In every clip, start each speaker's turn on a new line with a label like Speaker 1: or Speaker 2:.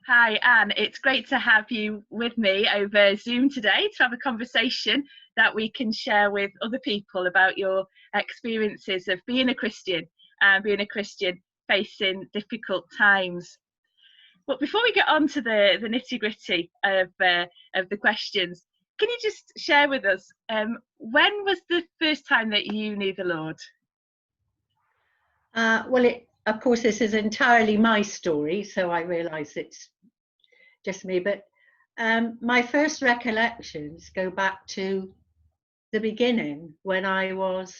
Speaker 1: Hi, Anne. It's great to have you with me over Zoom today to have a conversation that we can share with other people about your experiences of being a Christian and being a Christian facing difficult times. But before we get on to the nitty-gritty of the questions, can you just share with us when was the first time that you knew the Lord?
Speaker 2: Of course, this is entirely my story, so I realise it's just me. But my first recollections go back to the beginning when I was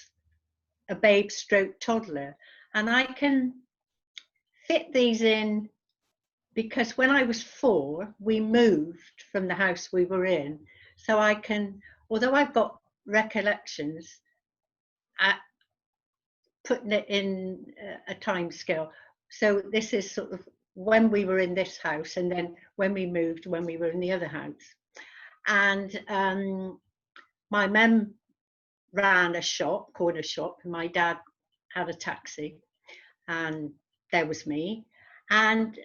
Speaker 2: a babe stroke toddler. And I can fit these in because when I was 4, we moved from the house we were in. So I can, although I've got recollections, putting it in a time scale. So this is sort of when we were in this house, and then when we moved, when we were in the other house. And my mum ran a shop, corner shop, and my dad had a taxi, and there was me. And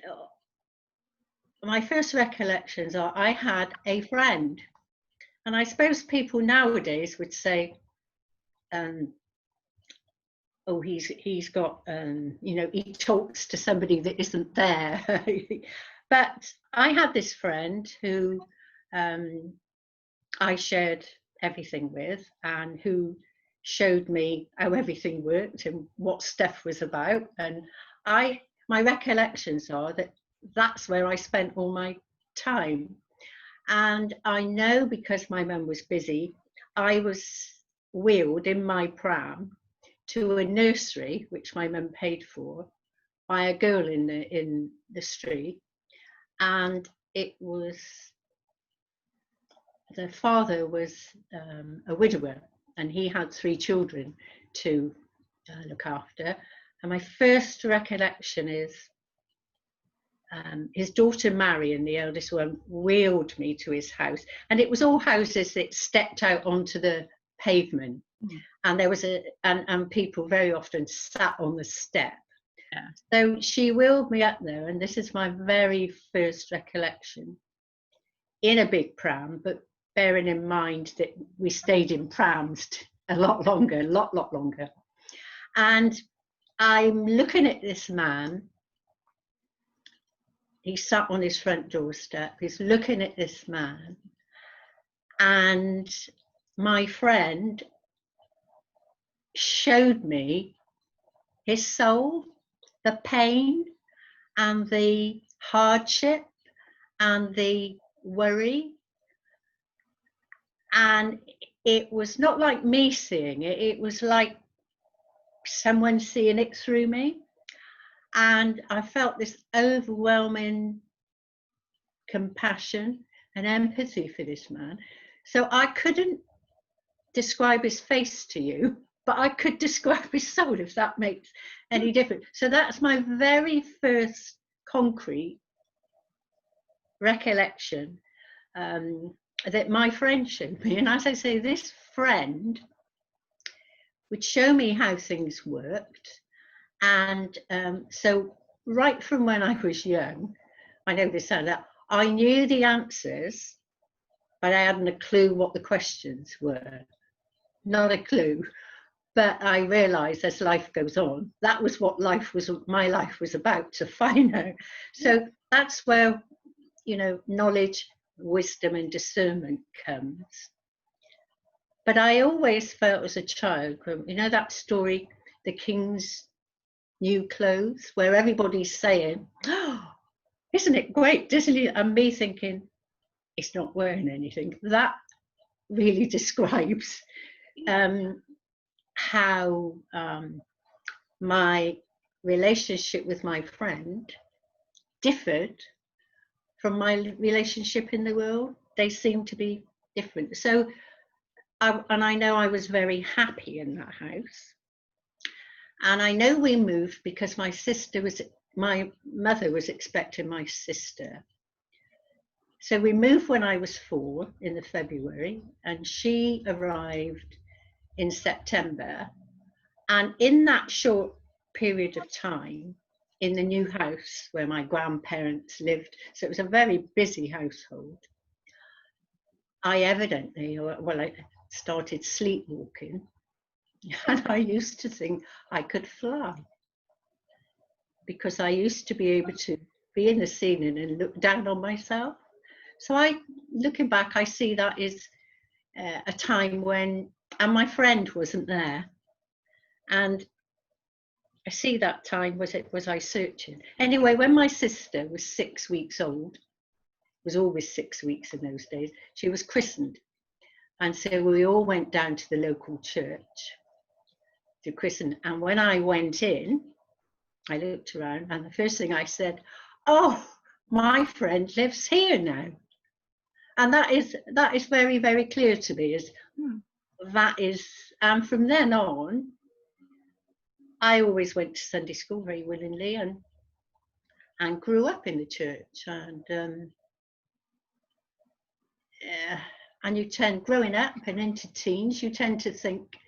Speaker 2: my first recollections are I had a friend, and I suppose people nowadays would say, oh, he's got, he talks to somebody that isn't there. But I had this friend who I shared everything with, and who showed me how everything worked and what stuff was about. And my recollections are that that's where I spent all my time. And I know because my mum was busy, I was wheeled in my pram to a nursery, which my mum paid for, by a girl in the street. And it was, the father was a widower, and he had 3 children to look after. And my first recollection is his daughter Marion, the eldest one, wheeled me to his house. And it was all houses that stepped out onto the pavement. And there was and people very often sat on the step. Yeah. So she wheeled me up there, and this is my very first recollection, in a big pram, but bearing in mind that we stayed in prams a lot longer. And I'm looking at this man. He sat on his front doorstep. He's looking at this man, and my friend showed me his soul, the pain and the hardship and the worry. And it was not like me seeing it, it was like someone seeing it through me. And I felt this overwhelming compassion and empathy for this man. So I couldn't describe his face to you, but I could describe his soul, if that makes any difference. So that's my very first concrete recollection that my friend showed me. And as I say, this friend would show me how things worked. And so right from when I was young, I know this sounds like, I knew the answers, but I hadn't a clue what the questions were. Not a clue. But I realised as life goes on, that was what my life was about, to find out. So that's where, knowledge, wisdom and discernment comes. But I always felt as a child, that story, The King's New Clothes, where everybody's saying, oh, isn't it great, isn't it? And me thinking, it's not wearing anything. That really describes how my relationship with my friend differed from my relationship in the world. They seemed to be different. So, I know I was very happy in that house. And I know we moved because my mother was expecting my sister. So we moved when I was 4 in the February, and she arrived in September. And in that short period of time, in the new house where my grandparents lived. So it was a very busy household. I started sleepwalking, and I used to think I could fly, because I used to be able to be in the ceiling and look down on myself. So looking back, I see that is a time when, and my friend wasn't there, and I see that time, was I searching? Anyway, when my sister was 6 weeks old, was always 6 weeks in those days, she was christened. And so we all went down to the local church to christen. And when I went in, I looked around, and the first thing I said, "Oh, my friend lives here now." And that is very, very clear to me, and from then on, I always went to Sunday school very willingly, and grew up in the church. And you tend, growing up and into teens, you tend to think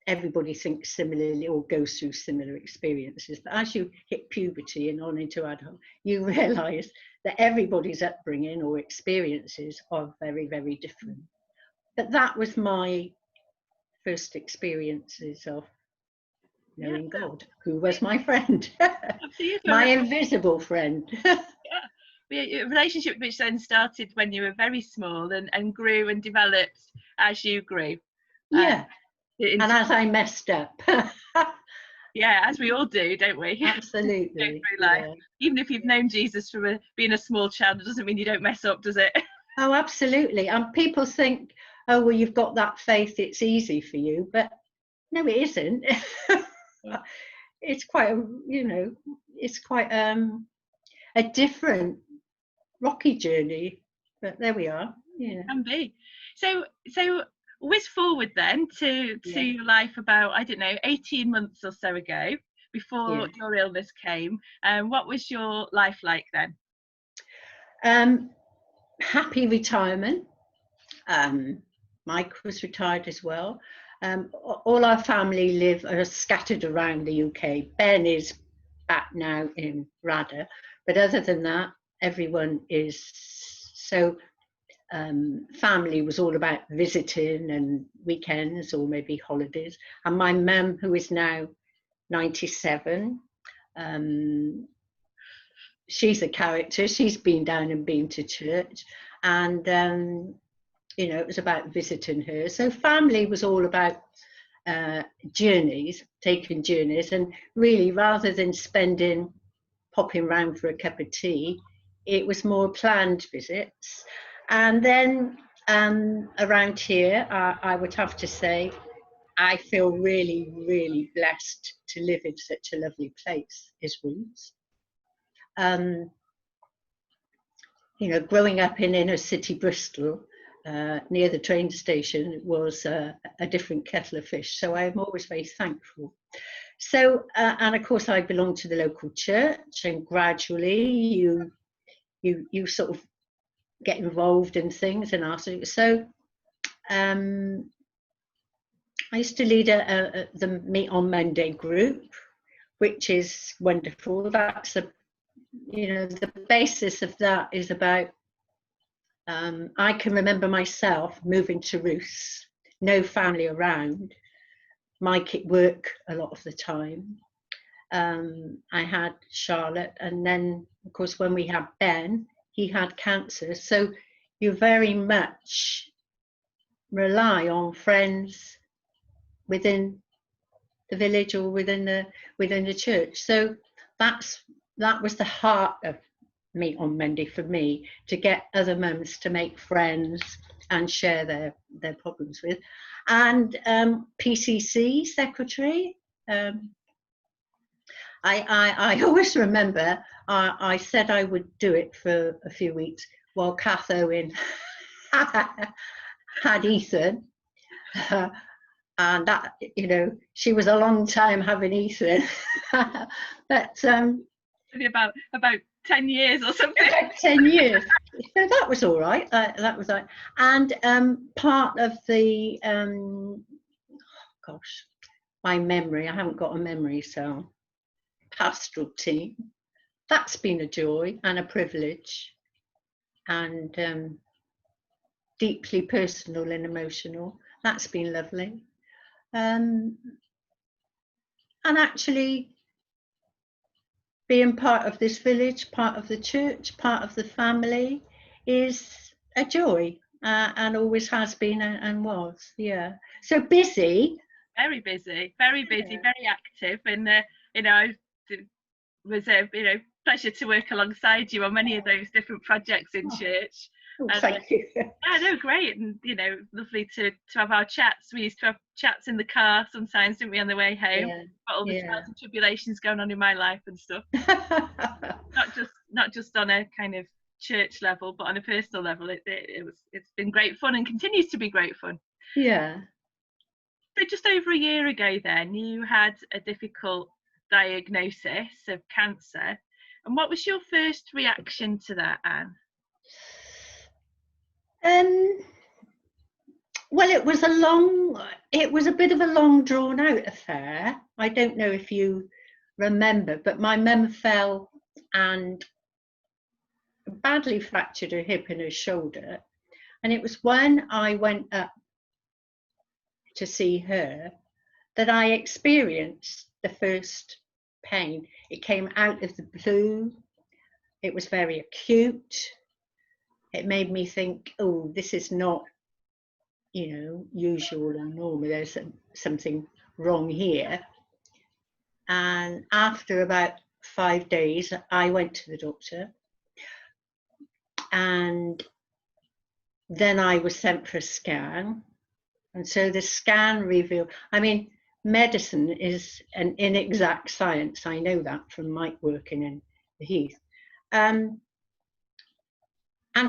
Speaker 2: everybody thinks similarly or goes through similar experiences. But as you hit puberty and on into adulthood, you realise that everybody's upbringing or experiences are very, very different. But that was my first experiences of knowing God, who was my friend, my invisible friend.
Speaker 1: A relationship which then started when you were very small and grew and developed as you grew.
Speaker 2: Yeah, and as I messed up.
Speaker 1: Yeah, as we all do, don't we?
Speaker 2: Absolutely.
Speaker 1: Through life. Yeah. Even if you've known Jesus from being a small child, it doesn't mean you don't mess up, does it?
Speaker 2: Oh, absolutely. And people think, oh, well, you've got that faith, it's easy for you. But no, it isn't. It's quite a different rocky journey. But there we are. Yeah.
Speaker 1: Can be. So whiz forward then to your life about, I don't know, 18 months or so ago, before your illness came. What was your life like then?
Speaker 2: Happy retirement. Mike was retired as well. All our family are scattered around the UK. Ben is back now in Rada, but other than that, everyone is. So family was all about visiting and weekends or maybe holidays. And my mum, who is now 97, she's a character. She's been down and been to church, and it was about visiting her. So family was all about taking journeys, and really, rather than popping round for a cup of tea, it was more planned visits. And then around here, I would have to say, I feel really, really blessed to live in such a lovely place as Roots. Growing up in inner city Bristol, near the train station, was a different kettle of fish. So I'm always very thankful. So, and of course, I belong to the local church, and gradually you sort of get involved in things and ask. So I used to lead the Meet on Monday group, which is wonderful. That's the basis of that is about, I can remember myself moving to Ruth's, no family around, Mike at work a lot of the time. I had Charlotte, and then of course when we had Ben, he had cancer. So you very much rely on friends within the village or within the church. So that was the heart of Meet on Monday for me, to get other mums to make friends and share their problems with. And PCC secretary, I always remember I said I would do it for a few weeks while Kath Owen had Ethan. And that, she was a long time having Ethan. But
Speaker 1: about 10 years or something.
Speaker 2: About 10 years. So that was all right. That was right. And part of the my memory, I haven't got a memory, so pastoral team. That's been a joy and a privilege, and deeply personal and emotional. That's been lovely. And actually being part of this village, part of the church, part of the family is a joy, and always has been and was. Yeah. So busy.
Speaker 1: Very busy, very busy,
Speaker 2: Yeah.
Speaker 1: very active, and you know, it was a pleasure to work alongside you on many of those different projects in church.
Speaker 2: Oh,
Speaker 1: And
Speaker 2: thank you.
Speaker 1: yeah, no, great, and lovely to have our chats. We used to have chats in the car sometimes, didn't we, on the way home?
Speaker 2: Yeah.
Speaker 1: About all the
Speaker 2: Yeah.
Speaker 1: trials and tribulations going on in my life and stuff. Not just on a kind of church level, but on a personal level. It's been great fun and continues to be great fun.
Speaker 2: Yeah.
Speaker 1: So just over a year ago then, you had a difficult diagnosis of cancer. And what was your first reaction to that, Anne?
Speaker 2: Well, it was a bit of a long drawn out affair. I don't know if you remember, but my mum fell and badly fractured her hip and her shoulder. And it was when I went up to see her that I experienced the first pain. It came out of the blue. It was very acute. It made me think, oh, this is not, usual or normal. There's something wrong here. And after about 5 days, I went to the doctor. And then I was sent for a scan. And so the scan revealed, medicine is an inexact science. I know that from Mike working in the Heath. And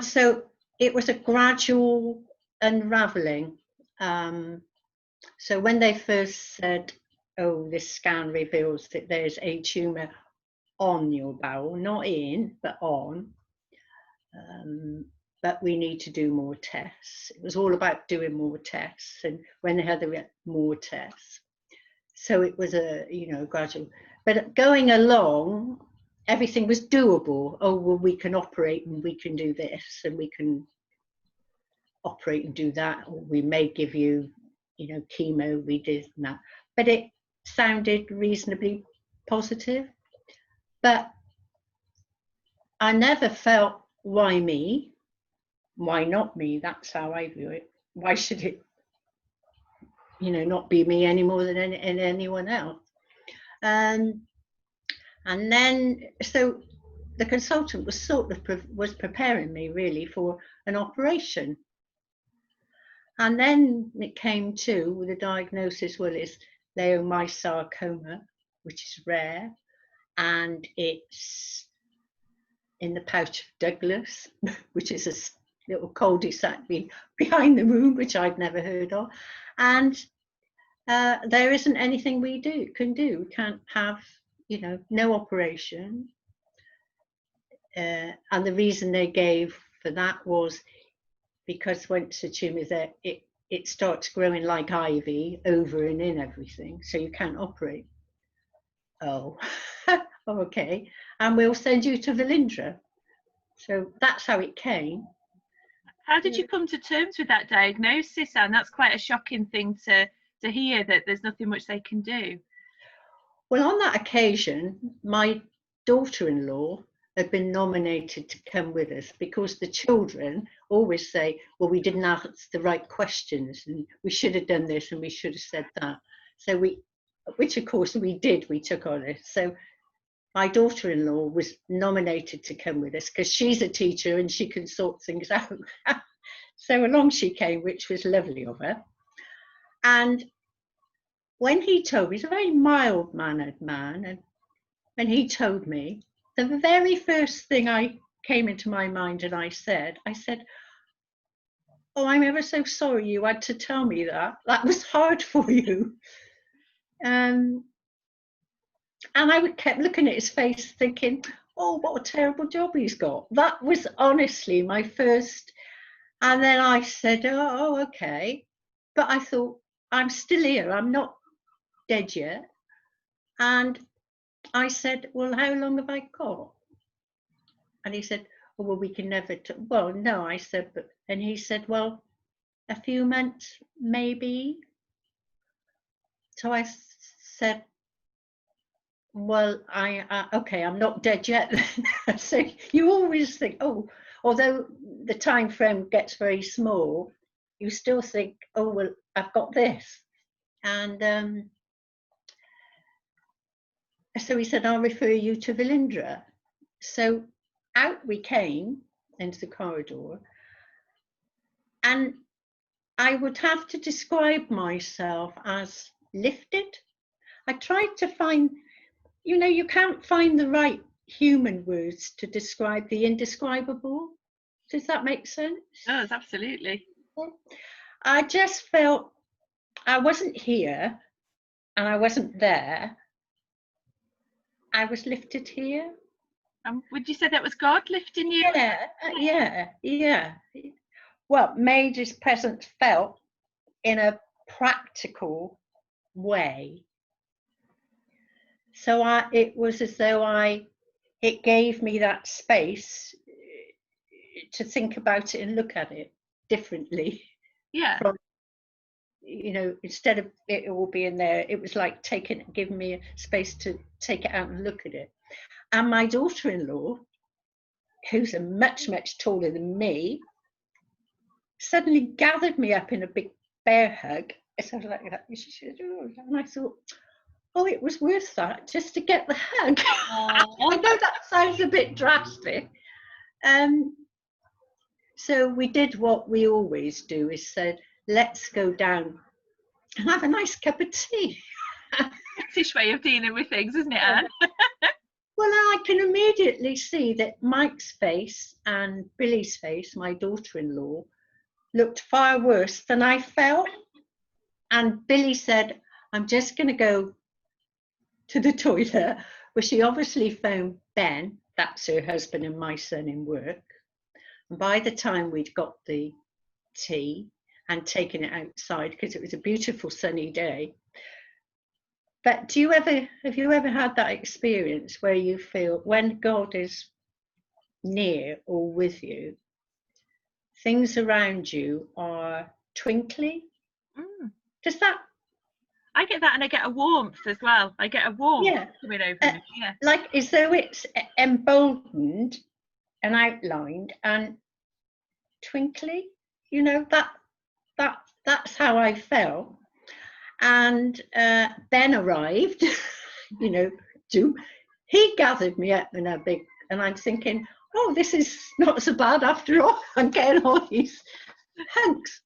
Speaker 2: so it was a gradual unraveling. So when they first said, oh, this scan reveals that there's a tumour on your bowel, not in, but on. But we need to do more tests. It was all about doing more tests, and when they had more tests. So it was a, gradual. But going along, everything was doable. Oh, well, we can operate and we can do this and we can operate and do that. Or we may give you, chemo, we did that. But it sounded reasonably positive. But I never felt, why me? Why not me? That's how I view it. Why should it, not be me any more than anyone else? And then, so the consultant was was preparing me really for an operation. And then it came to the diagnosis, well, it's leiomyosarcoma, which is rare, and it's in the pouch of Douglas, which is a little cul-de-sac behind the room, which I'd never heard of. And there isn't anything we can do. We can't have, no operation. And the reason they gave for that was because once the tumour is there, it starts growing like ivy over and in everything, so you can't operate. Oh, okay. And we'll send you to Velindre. So that's how it came.
Speaker 1: How did you come to terms with that diagnosis, Anne? That's quite a shocking thing to hear, that there's nothing much they can do.
Speaker 2: Well, on that occasion, my daughter-in-law had been nominated to come with us because the children always say, well, we didn't ask the right questions and we should have done this and we should have said that. So which of course we did, we took on it. So my daughter-in-law was nominated to come with us because she's a teacher and she can sort things out. So along she came, which was lovely of her. And when he told me, he's a very mild-mannered man, and when he told me, the very first thing I came into my mind and I said, oh, I'm ever so sorry you had to tell me that. That was hard for you. And I kept looking at his face thinking, oh, what a terrible job he's got. That was honestly my first. And then I said, oh, okay. But I thought, I'm still here. I'm not dead yet. And I said, well, how long have I got? And he said, oh, well, we can never, well, no, I said, but, and he said, well, a few months, maybe. So I said, well, okay, I'm not dead yet. So you always think, oh, although the time frame gets very small, you still think, oh, well, I've got this. And so he said, I'll refer you to Velindra. So out we came into the corridor, and I would have to describe myself as lifted. I tried to find, you can't find the right human words to describe the indescribable. Does that make sense?
Speaker 1: Does, absolutely.
Speaker 2: I just felt I wasn't here and I wasn't there. I was lifted here.
Speaker 1: Would you say that was God lifting you?
Speaker 2: Yeah. Well, made his presence felt in a practical way. So it was as though it gave me that space to think about it and look at it differently.
Speaker 1: Yeah.
Speaker 2: From, instead of it all being there, it was like giving me a space to take it out and look at it. And my daughter-in-law, who's much, much taller than me, suddenly gathered me up in a big bear hug. So I was like, and I thought, oh, it was worth that just to get the hug. I know that sounds a bit drastic. So we did what we always do, is said, let's go down and have a nice cup of tea.
Speaker 1: British way of dealing with things, isn't it, Anne?
Speaker 2: Well, I can immediately see that Mike's face and Billy's face, my daughter-in-law, looked far worse than I felt. And Billy said, I'm just going to go to the toilet, where she obviously phoned Ben, that's her husband and my son, in work. And by the time we'd got the tea and taken it outside, because it was a beautiful sunny day. But have you ever had that experience where you feel when God is near or with you, things around you are twinkly? Does that?
Speaker 1: I get that, and I get a warmth as well. I get a warmth coming over me. Yeah.
Speaker 2: Like as though it's emboldened and outlined and twinkly. That's how I felt. And Ben arrived. He gathered me up in a big, and I'm thinking, oh, this is not so bad after all. I'm getting all these hugs.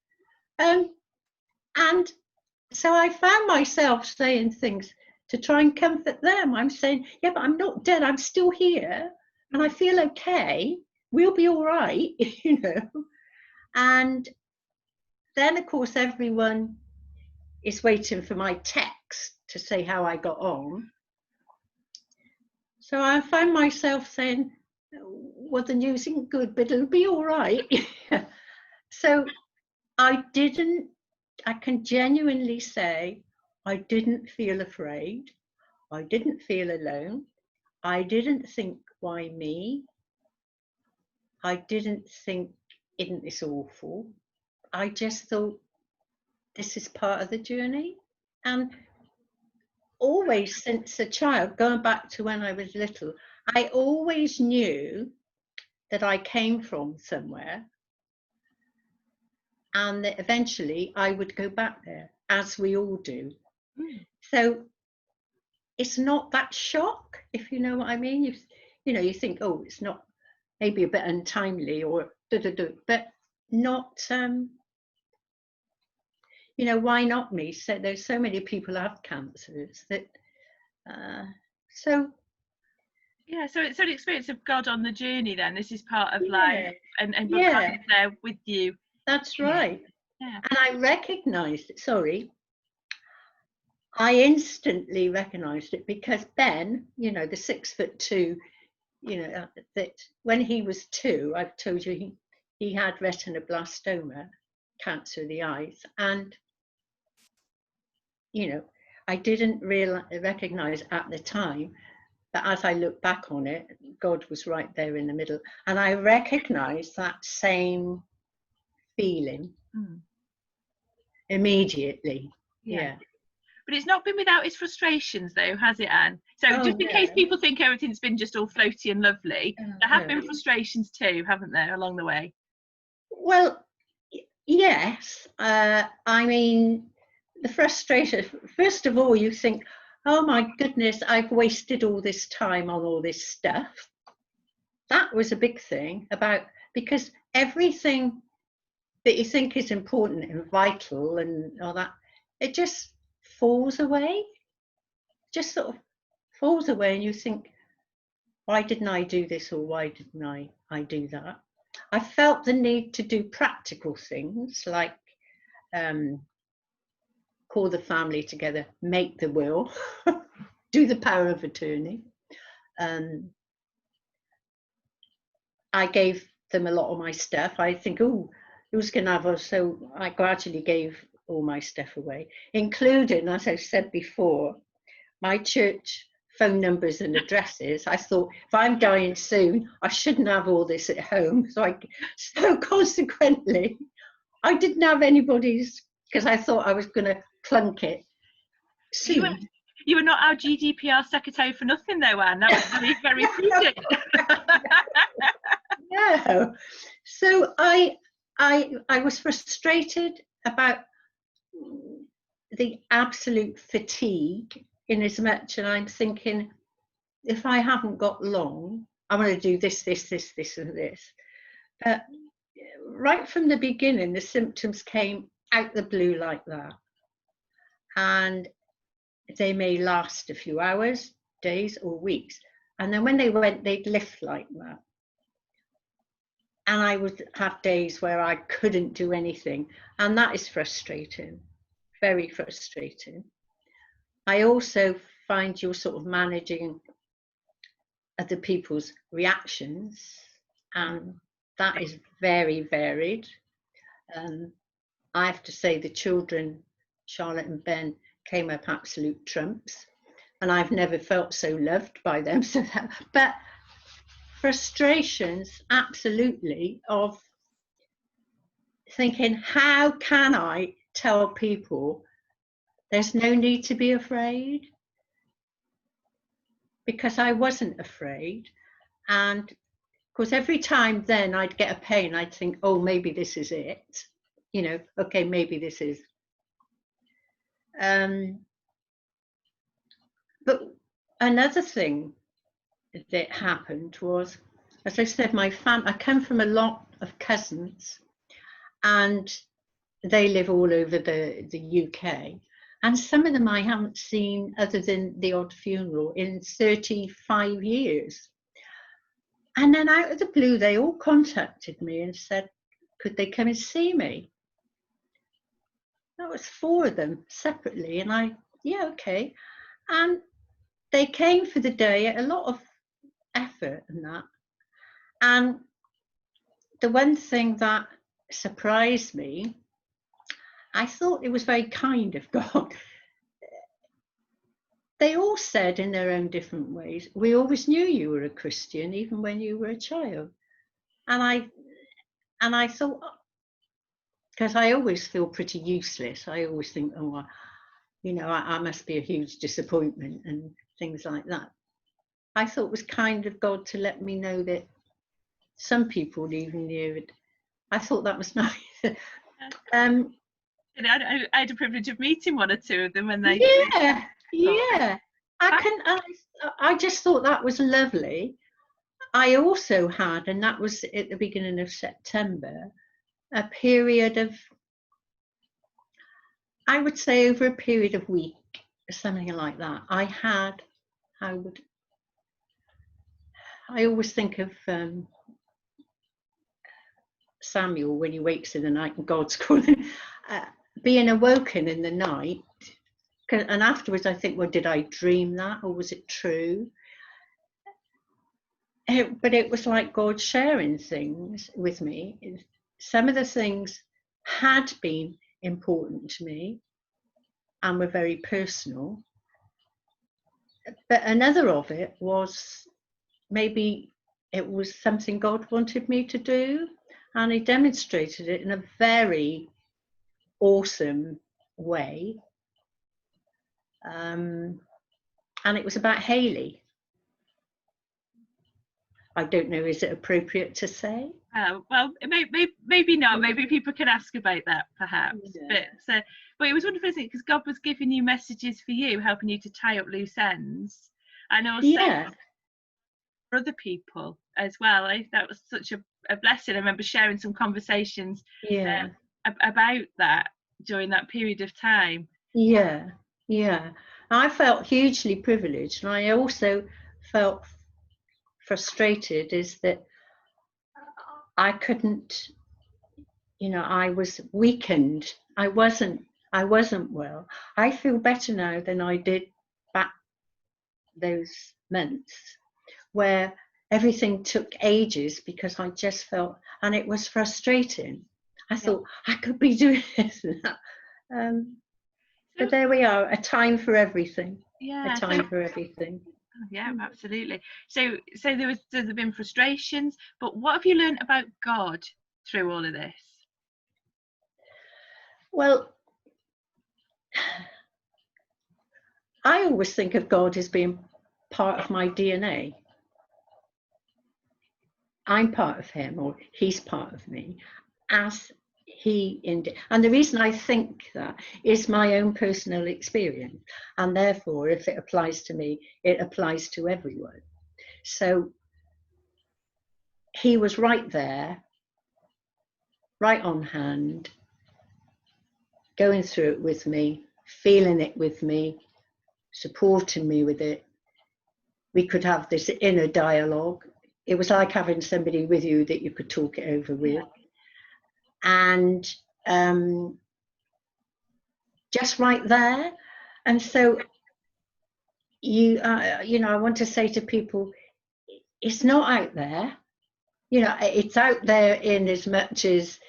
Speaker 2: And so I found myself saying things to try and comfort them. I'm saying, yeah, but I'm not dead. I'm still here and I feel okay. We'll be all right, And then, of course, everyone is waiting for my text to say how I got on. So I found myself saying, well, the news isn't good, but it'll be all right. So I can genuinely say I didn't feel afraid. I didn't feel alone. I didn't think, why me? I didn't think, isn't this awful? I just thought, this is part of the journey. And always since a child, going back to when I was little, I always knew that I came from somewhere and that eventually I would go back there, as we all do. So it's not that shock, if you know what I mean. You think, oh, it's not, maybe a bit untimely or but not, why not me? So there's so many people have cancers that, so.
Speaker 1: Yeah, so it's an experience of God on the journey then. This is part of life and God is there with you.
Speaker 2: That's right. Yeah. And I recognized it, I instantly recognized it because Ben, the 6'2", that when he was 2, I've told you he had retinoblastoma, cancer of the eyes, and I didn't recognize at the time, But as I look back on it, God was right there in the middle. And I recognized that same feeling immediately. Yeah.
Speaker 1: But it's not been without its frustrations, though, has it, Anne? So just in case people think everything's been just all floaty and lovely, there have been frustrations too, haven't there, along the way?
Speaker 2: Well, yes. I mean, the frustration, first of all, you think, oh my goodness, I've wasted all this time on all this stuff. That was a big thing because everything that you think is important and vital and all that, it just falls away. Just sort of falls away, and you think, why didn't I do this, or why didn't I do that? I felt the need to do practical things like call the family together, make the will, do the power of attorney. I gave them a lot of my stuff. I think, oh, who's going to have us? So I gradually gave all my stuff away, including, as I said before, my church phone numbers and addresses. I thought, if I'm dying soon, I shouldn't have all this at home. So consequently, I didn't have anybody's, because I thought I was going to clunk it soon.
Speaker 1: You were not our GDPR secretary for nothing, though, Anne. That was very, very prudent.
Speaker 2: No. So I was frustrated about the absolute fatigue, in as much, and I'm thinking, if I haven't got long, I'm going to do this, and this. But right from the beginning, the symptoms came out the blue like that. And they may last a few hours, days, or weeks. And then when they went, they'd lift like that. And I would have days where I couldn't do anything. And that is frustrating, very frustrating. I also find you're sort of managing other people's reactions, and that is very varied. I have to say the children, Charlotte and Ben, came up absolute trumps, and I've never felt so loved by them. But frustrations, absolutely, of thinking, how can I tell people there's no need to be afraid? Because I wasn't afraid. And of course, every time then I'd get a pain, I'd think, oh, maybe this is it. Okay, maybe this is. But another thing that happened was, as I said, I come from a lot of cousins, and they live all over the UK. And some of them I haven't seen, other than the odd funeral, in 35 years. And then out of the blue, they all contacted me and said, could they come and see me? That was 4 of them separately. And yeah, okay. And they came for the day, a lot of effort and that. And the one thing that surprised me, I thought it was very kind of God. They all said in their own different ways, we always knew you were a Christian, even when you were a child. And I thought, because I always feel pretty useless. I always think, oh, I must be a huge disappointment and things like that. I thought it was kind of God to let me know that some people even knew it. I thought that was nice.
Speaker 1: I had the privilege of meeting 1 or 2 of them when they.
Speaker 2: Yeah. I just thought that was lovely. I also had, and that was at the beginning of September, a period of, I would say over a period of week, something like that. I always think of Samuel when he wakes in the night and God's calling, being awoken in the night. And afterwards I think, well, did I dream that, or was it true? But it was like God sharing things with me. Some of the things had been important to me and were very personal. but another of it was maybe it was something God wanted me to do, and he demonstrated it in a very awesome way. And it was about Hayley. I don't know, is it appropriate to say?
Speaker 1: Well, maybe not. Maybe people can ask about that, perhaps.
Speaker 2: Yeah.
Speaker 1: But it was wonderful, isn't it? Because God was giving you messages for you, helping you to tie up loose ends, and also
Speaker 2: Yeah.
Speaker 1: for other people as well. That was such a blessing. I remember sharing some conversations
Speaker 2: Yeah.
Speaker 1: about that during that period of time.
Speaker 2: Yeah. Yeah. I felt hugely privileged, and I also felt frustrated is that I couldn't, I was weakened. I wasn't well. I feel better now than I did back those months where everything took ages because I just felt, and it was frustrating. I thought I could be doing this and that. But there we are, a time for everything.
Speaker 1: Yeah.
Speaker 2: A time for everything.
Speaker 1: Yeah, absolutely. So there's been frustrations, but what have you learned about God through all of this?
Speaker 2: Well, I always think of God as being part of my DNA. I'm part of him, or he's part of me, as and the reason I think that is my own personal experience, and therefore if it applies to me, it applies to everyone. So he was right there, right on hand, going through it with me, feeling it with me, supporting me with it. We could have this inner dialogue. It was like having somebody with you that you could talk it over with. And just right there. And so I want to say to people, it's not out there. It's out there in as much as,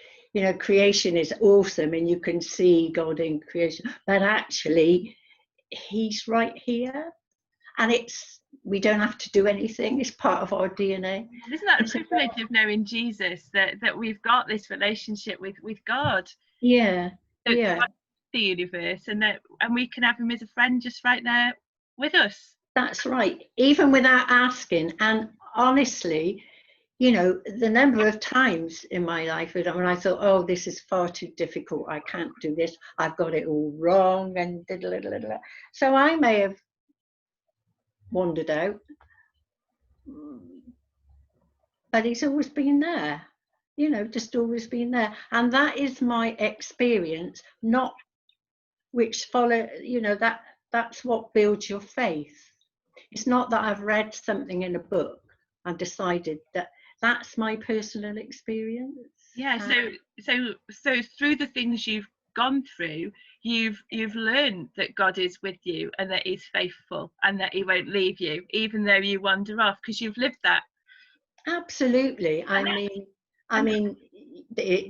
Speaker 2: creation is awesome and you can see God in creation, but actually he's right here, and we don't have to do anything. It's part of our DNA.
Speaker 1: Isn't that a privilege of knowing Jesus, that we've got this relationship with God?
Speaker 2: Yeah.
Speaker 1: The universe, and we can have him as a friend just right there with us.
Speaker 2: That's right, even without asking. And honestly, the number of times in my life when I thought, oh, this is far too difficult, I can't do this, I've got it all wrong, and so I may have wandered out, but he's always been there, just always been there. And that is my experience, not which follow, that's what builds your faith. It's not that I've read something in a book and decided that that's my personal experience.
Speaker 1: Yeah. So through the things you've gone through, you've learned that God is with you and that he's faithful and that he won't leave you even though you wander off, because you've lived that.
Speaker 2: Absolutely. I mean,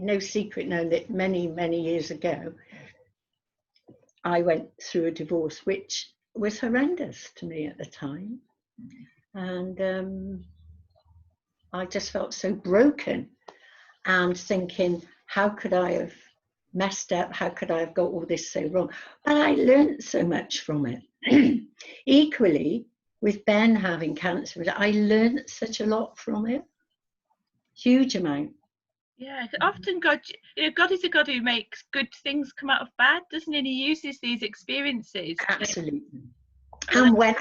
Speaker 2: no secret known that many years ago I went through a divorce which was horrendous to me at the time, and I just felt so broken and thinking, how could I have messed up? How could I have got all this so wrong? But I learned so much from it. Equally, with Ben having cancer, I learned such a lot from it. Huge amount.
Speaker 1: Yeah, often God is a God who makes good things come out of bad, doesn't he? And he uses these experiences.
Speaker 2: Absolutely. And when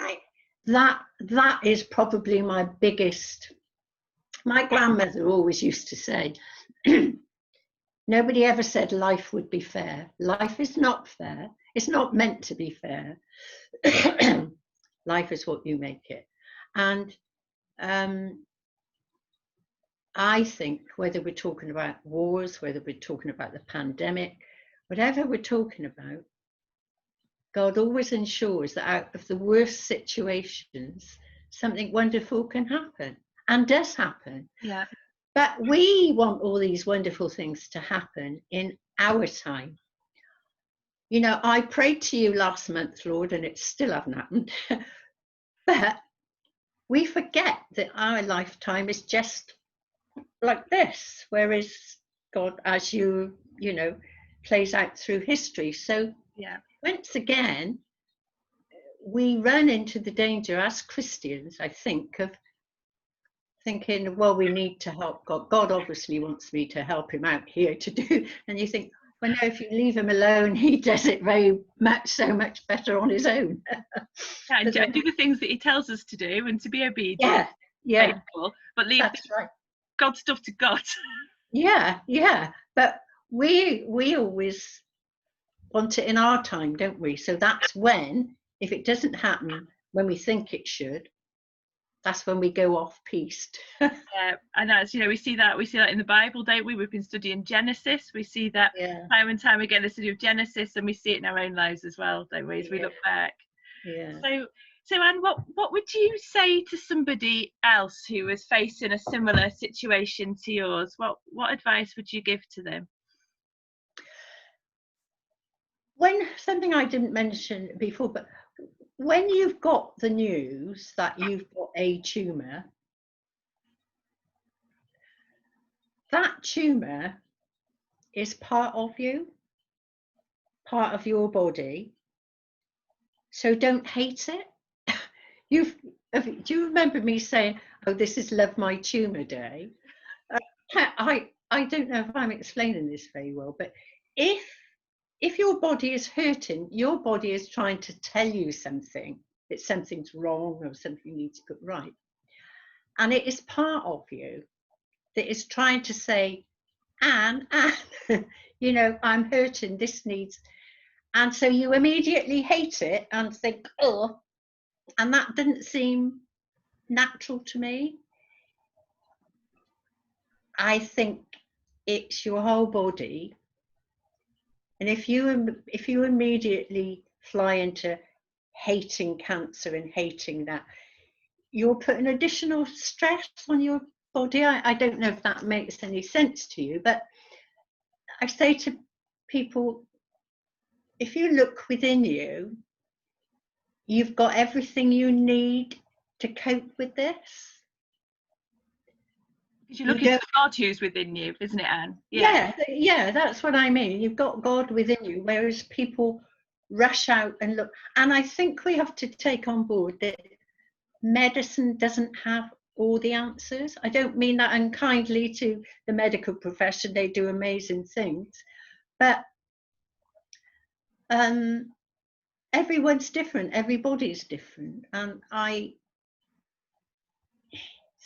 Speaker 2: that is probably my biggest. My grandmother always used to say, nobody ever said life would be fair. Life is not fair. It's not meant to be fair. Life is what you make it. And I think whether we're talking about wars, whether we're talking about the pandemic, whatever we're talking about, God always ensures that out of the worst situations, something wonderful can happen, and does happen.
Speaker 1: Yeah.
Speaker 2: But we want all these wonderful things to happen in our time. I prayed to you last month, Lord, and it still hasn't happened. But we forget that our lifetime is just like this, whereas God, as you know, plays out through history. So
Speaker 1: Yeah.
Speaker 2: once again, we run into the danger as Christians, I think, of thinking, well, we need to help God. God obviously wants me to help him out here to do. And you think, well, no, if you leave him alone, he does it very much, so much better on his own.
Speaker 1: Yeah, and do the things that he tells us to do and to be obedient, faithful, but leave
Speaker 2: right.
Speaker 1: God stuff to God.
Speaker 2: Yeah. But we always want it in our time, don't we? So that's when, if it doesn't happen when we think it should, that's when we go off piste.
Speaker 1: Yeah, and as you know, we see that in the Bible, don't we? We've been studying Genesis. We see that time and time again, the study of Genesis, and we see it in our own lives as well, don't we? As we look back.
Speaker 2: Yeah.
Speaker 1: So Anne, what would you say to somebody else who was facing a similar situation to yours? What advice would you give to them?
Speaker 2: When something I didn't mention before, but when you've got the news that you've got a tumour, that tumour is part of you, part of your body. So don't hate it. Do you remember me saying, oh, this is Love My Tumour Day? I don't know if I'm explaining this very well, but if your body is hurting, your body is trying to tell you something, that something's wrong or something you need to put right. And it is part of you that is trying to say, Anne, I'm hurting, this needs. And so you immediately hate it and think, oh, and that didn't seem natural to me. I think it's your whole body. And if you immediately fly into hating cancer and hating that, you're putting additional stress on your body. I don't know if that makes any sense to you, but I say to people, if you look within you, you've got everything you need to cope with this.
Speaker 1: Because you're looking for God who's within you, isn't it, Anne?
Speaker 2: Yeah, that's what I mean. You've got God within you, whereas people rush out and look. And I think we have to take on board that medicine doesn't have all the answers. I don't mean that unkindly to the medical profession. They do amazing things. But everyone's different. Everybody's different. And I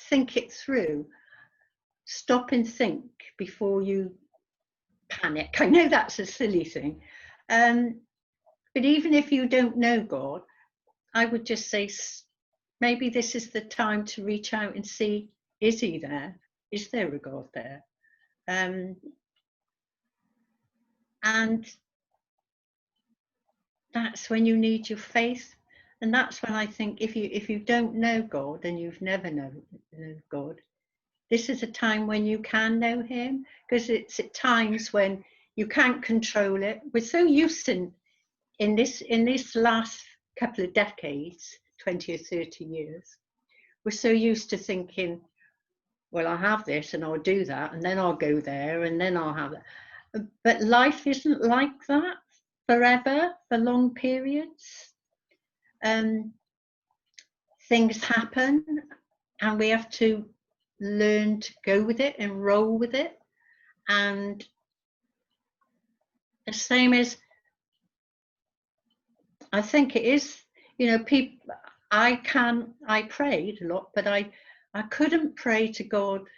Speaker 2: think it through. Stop and think before you panic. I know that's a silly thing. But even if you don't know God, I would just say maybe this is the time to reach out and see, is he there? Is there a God there? And that's when you need your faith. And that's when I think if you don't know God and you've never known God, this is a time when you can know him, because it's at times when you can't control it. We're so used in this last couple of decades, 20 or 30 years, we're so used to thinking, well, I'll have this and I'll do that and then I'll go there and then I'll have that. But life isn't like that forever, for long periods. Things happen and we have to learn to go with it and roll with it. And the same as, I think it is, people, I prayed a lot, but I couldn't pray to God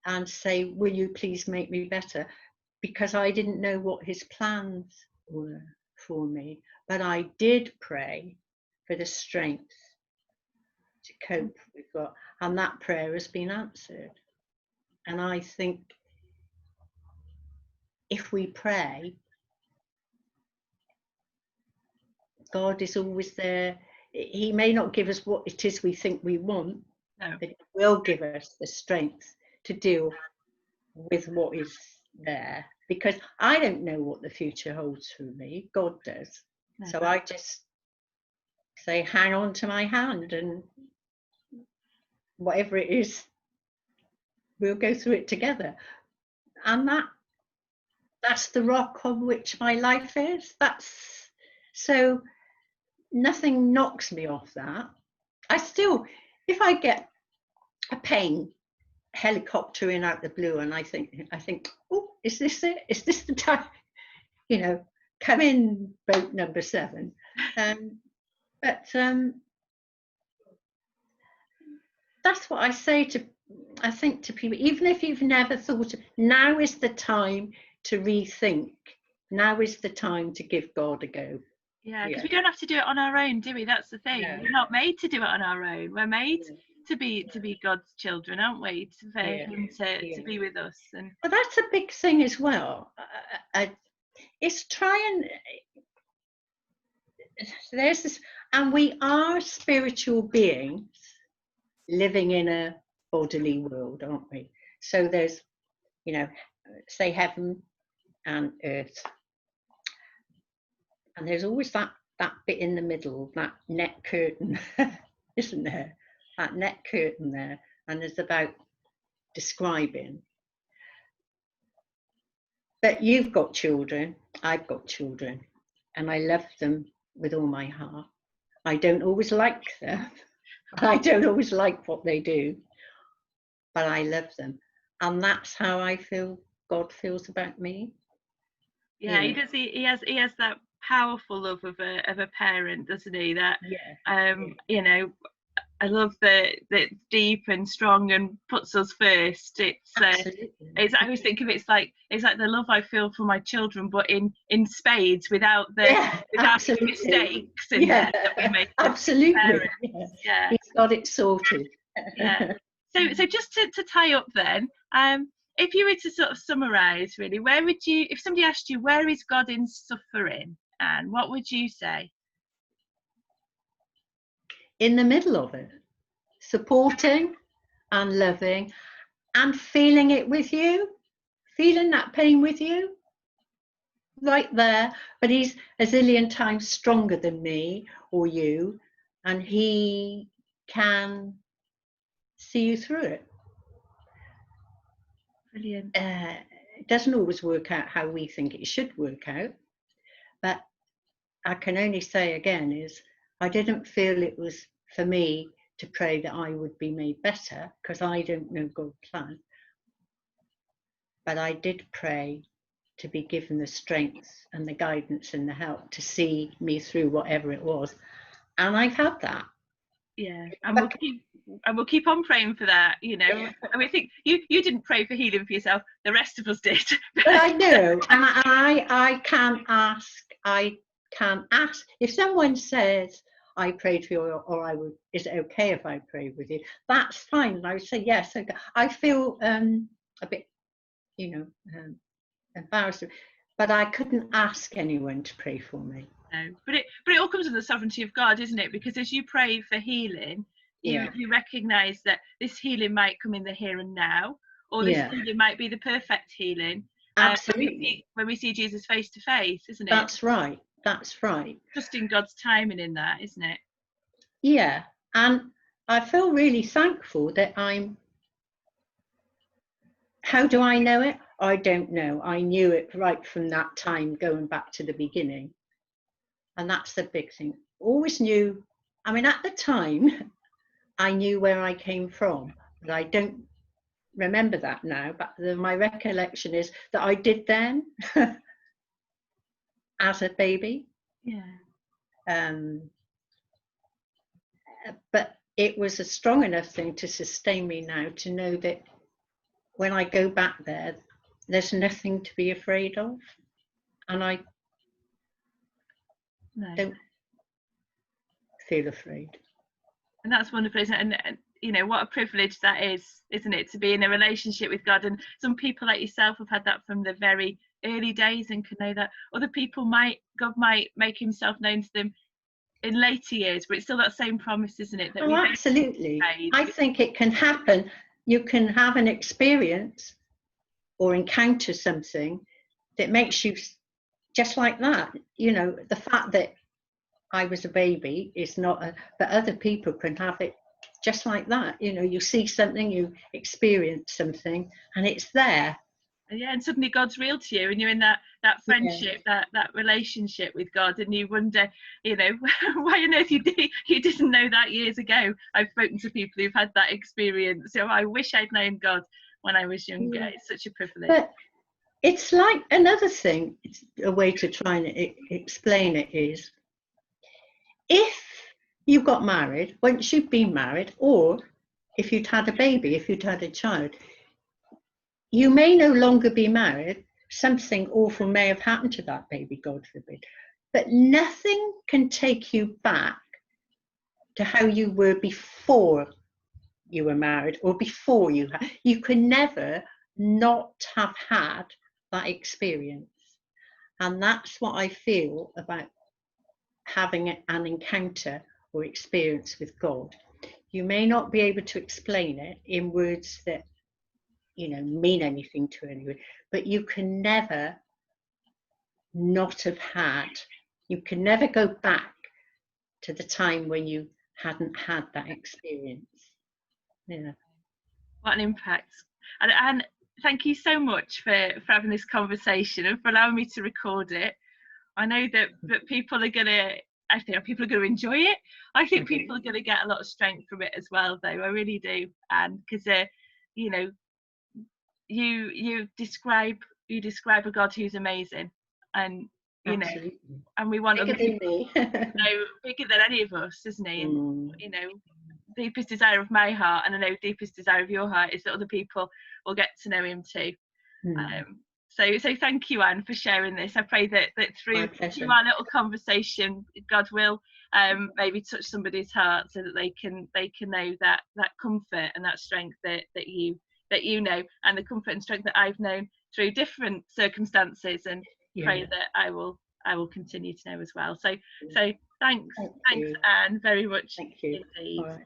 Speaker 2: and say, will you please make me better? Because I didn't know what his plans were for me. But I did pray for the strength to cope with God. And that prayer has been answered. And I think if we pray, God is always there. He may not give us what it is we think we want, but he will give us the strength to deal with what is there. Because I don't know what the future holds for me. God does. So I just say, hang on to my hand, and whatever it is, we'll go through it together. And that's the rock on which my life is. That's so nothing knocks me off that. I still, if I get a pain helicoptering out the blue, and I think, oh, is this it? Is this the time? You know, come in, boat number 7. But that's what I say I think to people, even if you've never thought, now is the time to rethink. Now is the time to give God a go.
Speaker 1: Yeah, because we don't have to do it on our own, do we? That's the thing.
Speaker 2: No.
Speaker 1: We're not made to do it on our own. We're made to be God's children, aren't we? For him to be with us. And
Speaker 2: well, that's a big thing as well. It's there's this, and we are spiritual beings living in a bodily world, aren't we? So there's, you know, say heaven and earth, and there's always that bit in the middle, that net curtain, isn't there? That net curtain there, and it's about describing. But you've got children, I've got children, and I love them with all my heart. I don't always like them. I don't always like what they do, but I love them. And that's how I feel God feels about me.
Speaker 1: Yeah, he does. He has that powerful love of a parent, doesn't he? That you know, I love that deep and strong and puts us first. It's I always think of it's like the love I feel for my children, but in spades, without the mistakes that we make.
Speaker 2: Absolutely.
Speaker 1: Yeah.
Speaker 2: He's got it sorted.
Speaker 1: Yeah. So just to tie up then, if you were to sort of summarize really, where would you, if somebody asked you, where is God in suffering, and what would you say?
Speaker 2: In the middle of it, supporting and loving and feeling it with you, feeling that pain with you, right there. But he's a zillion times stronger than me or you, and he can see you through it.
Speaker 1: Brilliant.
Speaker 2: It doesn't always work out how we think it should work out, but I can only say again is I didn't feel it was for me to pray that I would be made better, because I don't know God's plan. But I did pray to be given the strength and the guidance and the help to see me through whatever it was. And I've had that.
Speaker 1: Yeah, and we'll keep on praying for that, you know. And we think you didn't pray for healing for yourself, the rest of us did.
Speaker 2: But I do, and I can ask if someone says I prayed for you, or I would, is it okay if I pray with you? That's fine. And I would say yes. Okay. I feel a bit, you know, embarrassed, but I couldn't ask anyone to pray for me.
Speaker 1: No, but it all comes with the sovereignty of God, isn't it? Because as you pray for healing, you recognise that this healing might come in the here and now, or this healing might be the perfect healing.
Speaker 2: Absolutely.
Speaker 1: When we see Jesus face to face, isn't it?
Speaker 2: That's right. That's right.
Speaker 1: Trusting God's timing in that, isn't it?
Speaker 2: Yeah, and I feel really thankful that how do I know it? I don't know. I knew it right from that time, going back to the beginning. And that's the big thing. Always knew, I mean, at the time, I knew where I came from, but I don't remember that now. But my recollection is that I did then as a baby.
Speaker 1: Yeah.
Speaker 2: But it was a strong enough thing to sustain me now to know that when I go back there, there's nothing to be afraid of. And I don't feel afraid.
Speaker 1: And that's wonderful, isn't it? And you know, what a privilege that is, isn't it, to be in a relationship with God. And some people like yourself have had that from the very early days and can know that. Other people God might make himself known to them in later years, but it's still that same promise, isn't it? That
Speaker 2: absolutely. I think it can happen. You can have an experience or encounter something that makes you just like that. You know, the fact that I was a baby is not but other people can have it just like that. You know, you see something, you experience something, and it's there.
Speaker 1: Yeah, and suddenly God's real to you, and you're in that friendship, that relationship with God, and you wonder, you know, why on earth you didn't know that years ago. I've spoken to people who've had that experience. So I wish I'd known God when I was younger.
Speaker 2: Yeah.
Speaker 1: It's such a privilege.
Speaker 2: But it's like another thing. It's a way to try and explain it is, if you got married, once you've been married, or if you'd had a baby, if you'd had a child, you may no longer be married. Something awful may have happened to that baby, God forbid. But nothing can take you back to how you were before you were married, or before you can never not have had that experience. And that's what I feel about having an encounter or experience with God. You may not be able to explain it in words that, you know, mean anything to anyone, but you can never not have had, you can never go back to the time when you hadn't had that experience. Yeah.
Speaker 1: What an impact. And thank you so much for having this conversation and for allowing me to record it. I know that people are gonna, I think people are gonna enjoy it. I think people are gonna get a lot of strength from it as well, though. I really do. And because you know, you describe a God who's amazing, and you know,
Speaker 2: Absolutely.
Speaker 1: and we want
Speaker 2: Bigger
Speaker 1: other people
Speaker 2: than me.
Speaker 1: to know, bigger than any of us, isn't he? And you know, deepest desire of my heart, and I know deepest desire of your heart, is that other people will get to know him too. So thank you, Anne, for sharing this. I pray that through our little conversation, God will maybe touch somebody's heart, so that they can know that comfort and that strength that you know, and the comfort and strength that I've known through different circumstances, and pray that I will continue to know as well. So thanks, Anne, very much.
Speaker 2: Thank you.
Speaker 1: Indeed.
Speaker 2: All right.